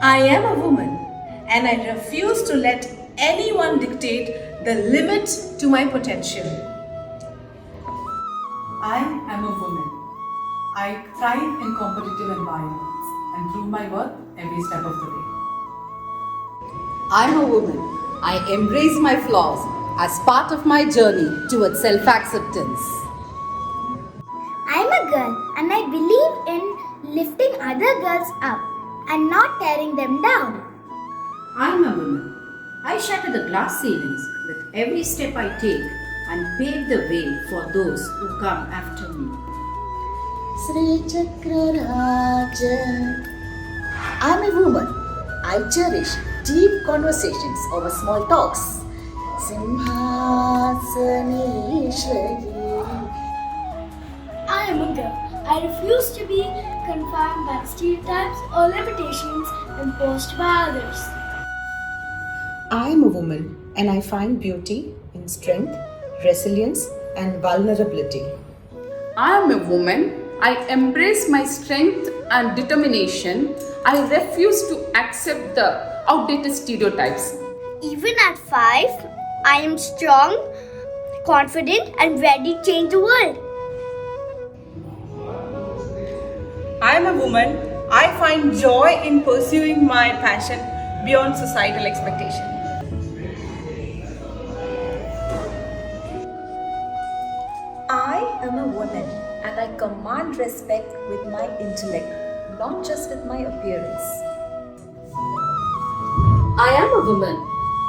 I am a woman and I refuse to let anyone dictate the limit to my potential. I am a woman. I thrive in competitive environments and prove my worth every step of the way. I'm a woman. I embrace my flaws as part of my journey towards self-acceptance. I'm a girl and I believe in lifting other girls up and not tearing them down. I'm a woman. I shatter the glass ceilings with every step I take and pave the way for those who come after me. Sri Chakra Raja. I'm a woman. I cherish deep conversations over small talks. Simhasaneshwari. I am a girl. I refuse to be confined by stereotypes or limitations imposed by others. I am a woman and I find beauty in strength, resilience, and vulnerability. I am a woman. I embrace my strength and determination. I refuse to accept the outdated stereotypes. Even at 5, I am strong, confident, and ready to change the world. I am a woman. I find joy in pursuing my passion beyond societal expectation. I am a woman and I command respect with my intellect, not just with my appearance. I am a woman.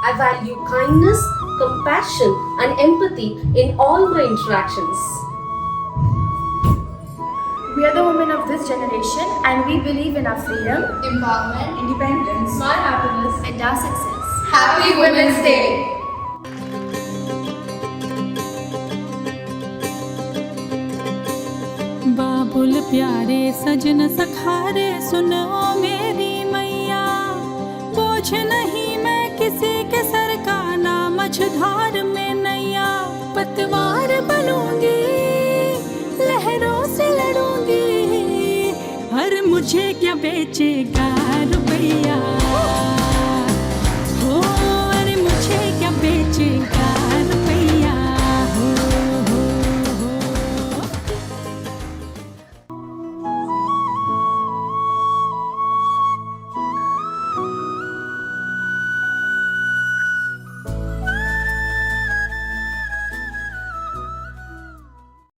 I value kindness, compassion, and empathy in all my interactions. We are the women of this generation and we believe in our freedom, empowerment, Independence, my happiness, and our success. Happy Women's Day! बाबुल प्यारे सजन सखारे सुनो मेरी मैया, बोझ नहीं मैं किसी के sir का, ना मझधार में नैया। पतवार बनूंगी, लहरों से लड़ूंगी, हर मुझे क्या बेचेगा रुपया, हो अरे मुझे क्या बेचेगा